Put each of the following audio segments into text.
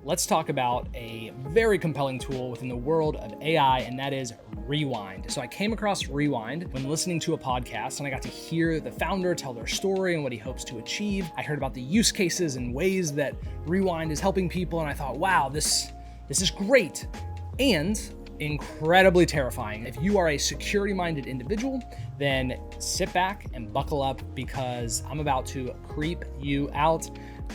let's talk about a very compelling tool within the world of AI, and that is Rewind. So I came across Rewind when listening to a podcast, and I got to hear the founder tell their story and what he hopes to achieve. I heard about the use cases and ways that Rewind is helping people, and I thought, wow, this is great and incredibly terrifying. If you are a security-minded individual, then sit back and buckle up, because I'm about to creep you out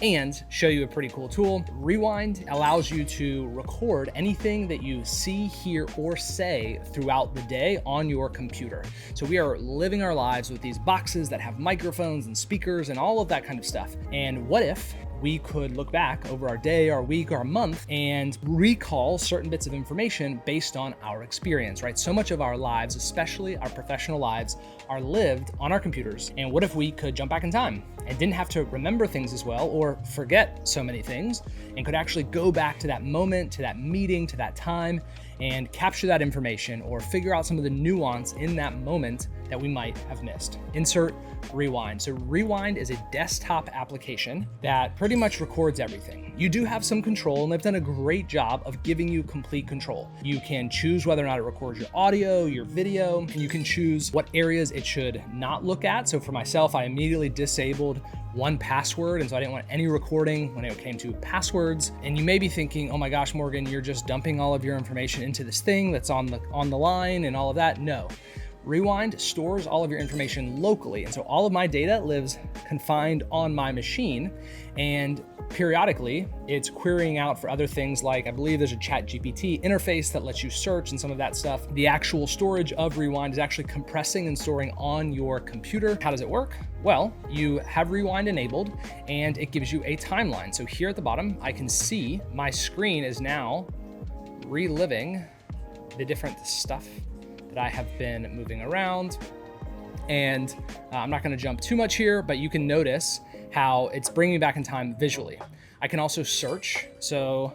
and show you a pretty cool tool. Rewind allows you to record anything that you see, hear, or say throughout the day on your computer. So we are living our lives with these boxes that have microphones and speakers and all of that kind of stuff. And what if we could look back over our day, our week, our month, and recall certain bits of information based on our experience, right? So much of our lives, especially our professional lives, are lived on our computers. And what if we could jump back in time and didn't have to remember things as well or forget so many things, and could actually go back to that moment, to that meeting, to that time, and capture that information or figure out some of the nuance in that moment that we might have missed. Insert Rewind. So Rewind is a desktop application that pretty much records everything. You do have some control, and they've done a great job of giving you complete control. You can choose whether or not it records your audio, your video, and you can choose what areas it should not look at. So for myself, I immediately disabled one password, and so I didn't want any recording when it came to passwords. And you may be thinking, oh my gosh, Morgan, you're just dumping all of your information into this thing that's on the line and all of that. No. Rewind stores all of your information locally, and so all of my data lives confined on my machine, and periodically it's querying out for other things, like I believe there's a ChatGPT interface that lets you search and some of that stuff. The actual storage of Rewind is actually compressing and storing on your computer. How does it work? Well, you have Rewind enabled and it gives you a timeline. So here at the bottom, I can see my screen is now reliving the different stuff that I have been moving around. And I'm not gonna jump too much here, but you can notice how it's bringing me back in time visually. I can also search. So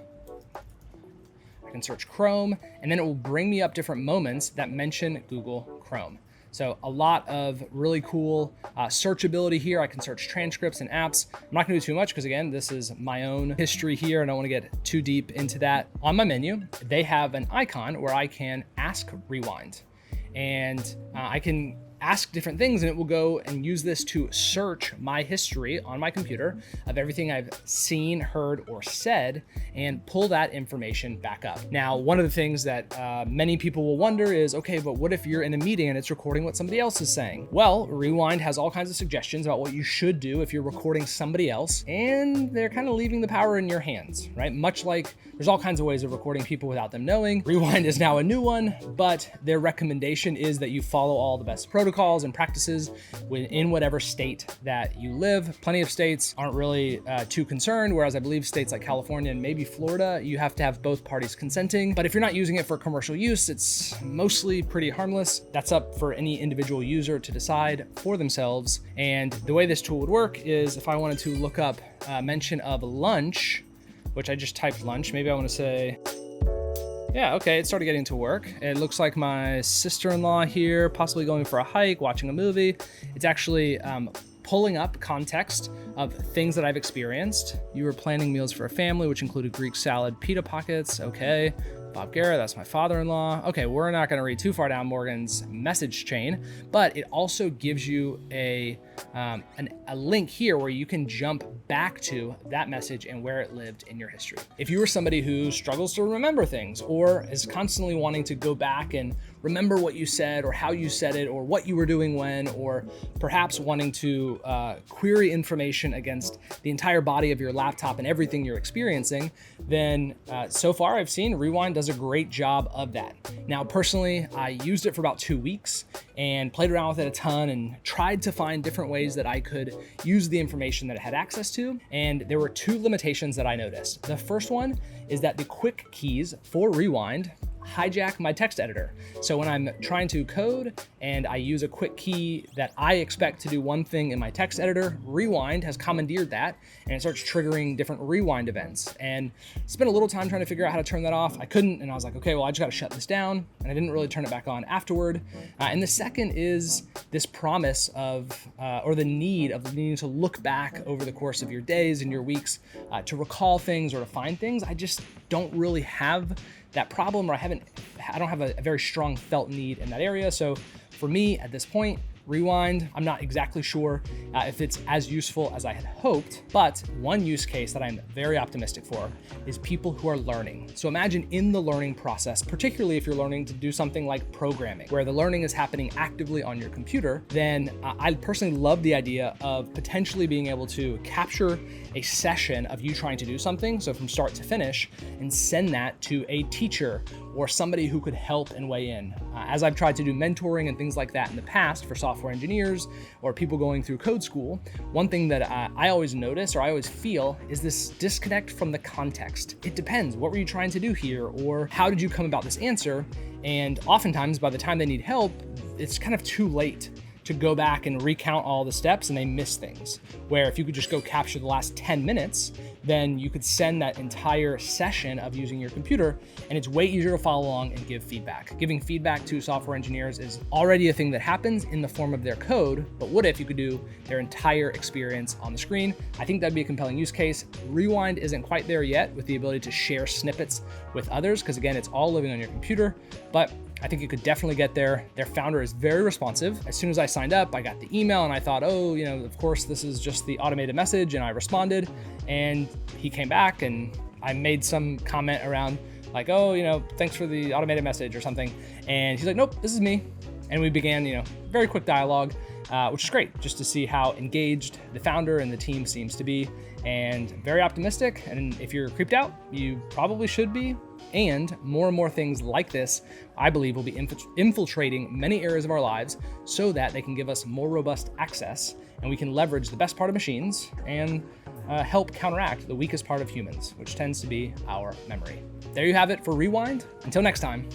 I can search Chrome, and then it will bring me up different moments that mention Google Chrome. So a lot of really cool searchability here. I can search transcripts and apps. I'm not gonna do too much because, again, this is my own history here and I don't wanna get too deep into that. On my menu, they have an icon where I can ask Rewind, and I can ask different things, and it will go and use this to search my history on my computer of everything I've seen, heard, or said, and pull that information back up. Now, one of the things that many people will wonder is, okay, but what if you're in a meeting and it's recording what somebody else is saying? Well, Rewind has all kinds of suggestions about what you should do if you're recording somebody else, and they're kind of leaving the power in your hands, right? Much like there's all kinds of ways of recording people without them knowing. Rewind is now a new one, but their recommendation is that you follow all the best protocols and practices in whatever state that you live. Plenty of states aren't really too concerned, whereas I believe states like California and maybe Florida, you have to have both parties consenting. But if you're not using it for commercial use, it's mostly pretty harmless. That's up for any individual user to decide for themselves. And the way this tool would work is if I wanted to look up mention of lunch, which I just typed lunch, maybe I want to say, yeah, okay, it started getting to work. It looks like my sister-in-law here, possibly going for a hike, watching a movie. It's actually pulling up context of things that I've experienced. You were planning meals for a family, which included Greek salad, pita pockets. Okay. Bob Garrett, that's my father-in-law. Okay, we're not gonna read too far down Morgan's message chain, but it also gives you a link here where you can jump back to that message and where it lived in your history. If you were somebody who struggles to remember things or is constantly wanting to go back and remember what you said or how you said it or what you were doing when, or perhaps wanting to query information against the entire body of your laptop and everything you're experiencing, then so far I've seen Rewind does a great job of that. Now, personally, I used it for about 2 weeks and played around with it a ton and tried to find different ways that I could use the information that it had access to. And there were 2 limitations that I noticed. The first one is that the quick keys for Rewind hijack my text editor. So when I'm trying to code and I use a quick key that I expect to do one thing in my text editor, Rewind has commandeered that and it starts triggering different rewind events. And spent a little time trying to figure out how to turn that off. I couldn't, and I was like, okay, well, I just got to shut this down. And I didn't really turn it back on afterward. And the second is this promise of, or the need of needing to look back over the course of your days and your weeks to recall things or to find things. I just don't really have that problem, or I don't have a very strong felt need in that area. So for me at this point, Rewind, I'm not exactly sure if it's as useful as I had hoped, but one use case that I'm very optimistic for is people who are learning. So imagine in the learning process, particularly if you're learning to do something like programming, where the learning is happening actively on your computer, then I personally love the idea of potentially being able to capture a session of you trying to do something, so from start to finish, and send that to a teacher or somebody who could help and weigh in. As I've tried to do mentoring and things like that in the past for software engineers or people going through code school, one thing that I always notice or I always feel is this disconnect from the context. It depends. What were you trying to do here? Or how did you come about this answer? And oftentimes by the time they need help, it's kind of too late to go back and recount all the steps and they miss things. Where if you could just go capture the last 10 minutes, then you could send that entire session of using your computer, and it's way easier to follow along and give feedback. Giving feedback to software engineers is already a thing that happens in the form of their code, but what if you could do their entire experience on the screen? I think that'd be a compelling use case. Rewind isn't quite there yet with the ability to share snippets with others, because again, it's all living on your computer, but I think you could definitely get there. Their founder is very responsive. As soon as I signed up, I got the email and I thought, oh, of course, this is just the automated message. And I responded and he came back and I made some comment around like, oh, thanks for the automated message or something. And he's like, nope, this is me. And we began, very quick dialogue, which is great just to see how engaged the founder and the team seems to be, and very optimistic. And if you're creeped out, you probably should be. And more things like this, I believe, will be infiltrating many areas of our lives so that they can give us more robust access and we can leverage the best part of machines and help counteract the weakest part of humans, which tends to be our memory. There you have it for Rewind. Until next time.